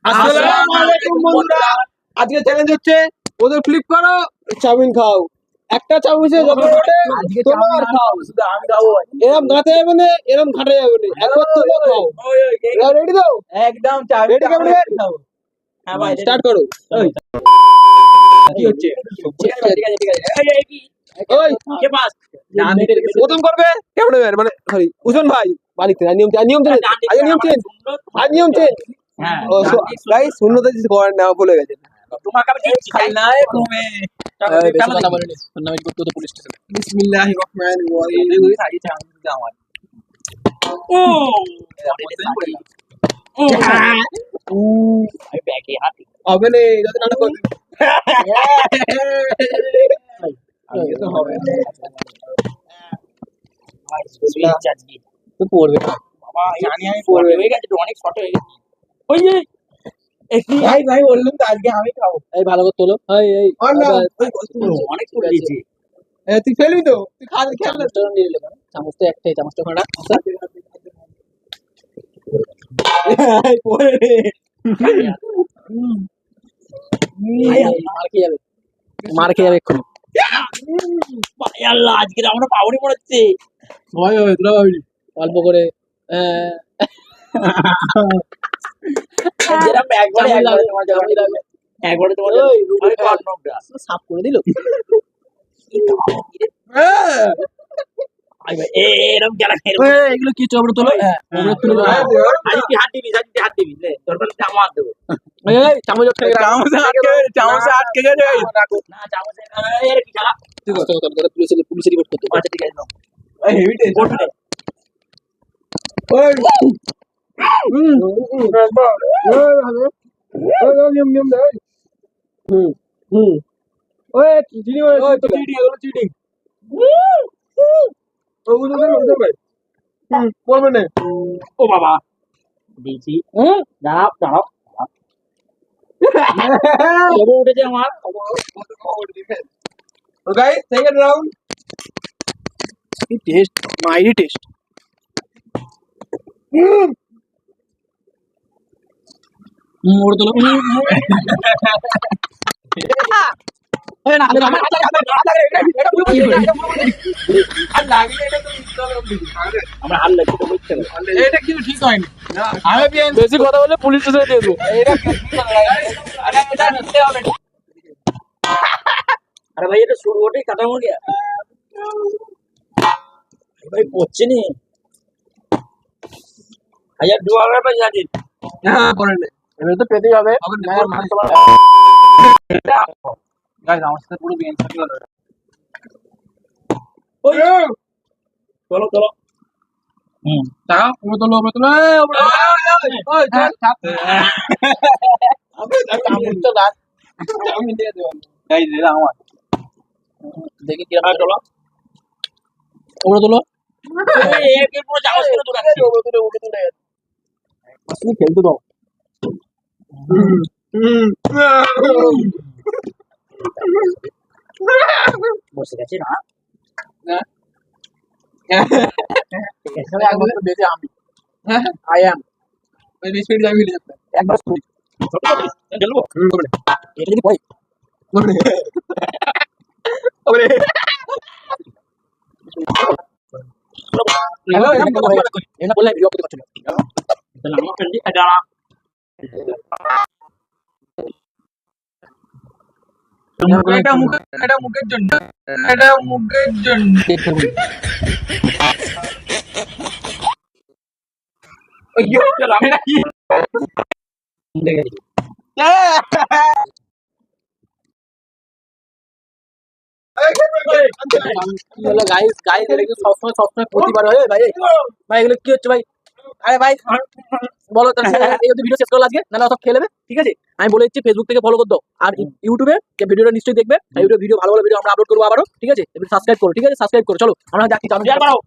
আসসালামু আলাইকুম বন্ধুরা, আজকে চ্যালেঞ্জ হচ্ছে ওদের ফ্লিপ করো চাউমিন খাও। একটা চাউমিনে যত ওঠে তোলো আর খাও। এরম গাঁতে যাবে না, এরম ঘাটে যাবে না, একবার তোলো খাও। রেডি তো? একদম চাবি রেডি ক্যামেরাম্যান? হ্যাঁ ভাই স্টার্ট করো। কি হচ্ছে ঠিক আছে ঠিক আছে ওই কে পাস প্রথম করবে ক্যামেরাম্যান, মানে সরি উজন ভাই। বাড়িতে নিয়ম নিয়ম চেঞ্জ, আগে নিয়ম চেঞ্জ, আজ নিয়ম চেঞ্জ। হ্যাঁ ও গাইস শূন্যতে কিছু করার না, ভুলে গেছে। তোমাকে আমি দিচ্ছি খালনায় ঘুমে বেশি কথা বলেনি, টুর্নামেন্ট করতে হতো পুলিশ স্টেশনে। বিসমিল্লাহির রহমানির রহিম। এই সাইডে চাবি দিতে আমার ও আমি ব্যাগে হাত হবে না, যত নাটক করবে। আগে তো হবে ভাই সুইচ আজকে তো পড়বে না। বাবা জানি আমি পড়ে হয়ে গেছে তো, অনেক শর্ট হয়ে গেছে। ওই যে ভাই ভাই বললাম তো আজকে আমি খাবো। এই ভালো করে তোলো। এই এই আর না, অনেক করে দিয়েছে তুই ফেলবি তো, তুই খা খেল না। চামচটা নিয়ে নিলে কেন? চামচ তো একটাই, চামচটা ওখানে রাখ। এই পড়ে রে। মার খেয়ে যাবে, মার খেয়ে যাবে এক্ষুনি। ভাই আল্লাহ আজকে তো আমরা পাউনি পড়াচ্ছে ভয় হয় তোরা ভাবলি। অল্প করে যেরকম একবারে চামচ একবারে লাগবে, তোমার চামচ যাবে লাগবে। একবারে তোমার ওই, আরে কর্ণটা সাফ করে দিল। আই ভাই এরকম গেলা খেলো এগুলো কি চবড়ে তোলো? ওপরে তুলে দাও। আজ কি হাত দিবি হাত দিবি লে তোর কাছে চামচ হাত দেবো এই, এই, চামচ আটকে গেছে। চামচে আটকে গেছে। না চামচ এর কি খেলা আস্তে কথা বলো, পুলিশে রিপোর্ট করতে হবে। আচ্ছা ঠিক আছে এই হেভি টেস্ট। কোট নে ওই নিয়ম নিয়ম দে। ওই চিনি ওই তো চিটিং, এগুলো চিটিং। ওগুলো তো ভাই বলবে না। ও বাবা দিয়েছি দাঁড়াও দাঁড়াও কবে উঠেছে আমার গাইস সেকেন্ড রাউন্ড। কি টেস্ট, মাইরি টেস্ট। ওরে তোলো। এই না, আমার হাত লাগে, হাত লাগে, এটা পুরো কি করে? আর লাগলে এটা তো ইনস্টল দিবি। আমরা হাল লাগছে তো বুঝতে এটা কিন্তু ঠিক হয়নি। আমি भी বেশি কথা বলে পুলিশ স্টেশনে দিয়ে দেবো। এটা अरे बेटा नीचे आओ बेटा अरे भाई ये तो शूट वोट ही खत्म हो गया भाई पहुंचे नहीं भैया दुआ कर भाई जाके হ্যাঁ করেন না। এবারে তো পেতেই হবে। আবার না আর মানতে পারবো গাইস, আমার সাথে পুরো বিএন সাথে গেল। ओए चलो चलो টাকা পুরো তোলো, পুরো তোলো। এই, ওপরে। ওই চাপ চাপ। আমি চামচটা রাখ। আমি দিয়ে দেব। গাইস এটা আমার। দেখি কি हाँ चलो ওপরে তোলো। एक एक पूरा जाओ करो दुकान ওপরে তুলে, ওপরে তুলে। আসলে খেলতে দাও। बस कैसे ना এখানে একমাত্র বেঁচে আমি। I am. ওই রিসপেক্ট যাবি না। একবার শুনি। चलो এটা যদি পড়ে ওরে এটা বললে ভিডিও করতে পারছি না। चलो हम कर दी अडारा এটা মুখের জন্য, এটা মুখের জন্য। দেখতে হবে। चलो हमें ना কি হলো গাইস? গাইস এটা কি সবসময় প্রতিবার হয় ভাই? ভাই এগুলো কি হচ্ছে ভাই? আরে ভাই বলো তো, এই যদি ভিডিও শেষ করো আজকে, নাহলে সব খেয়ে নেবে। ঠিক আছে, আমি বলে দিচ্ছি ফেসবুক থেকে ফলো করে দাও, আর ইউটিউবে ভিডিওটা নিশ্চয়ই দেখবে। ইউটিউবে ভিডিও ভালো ভালো ভিডিও আমরা আপলোড করবো আবারও। ঠিক আছে, সাবস্ক্রাইব করো। ঠিক আছে, সাবস্ক্রাইব করো। চলো আমরা যাচ্ছি। यार बारो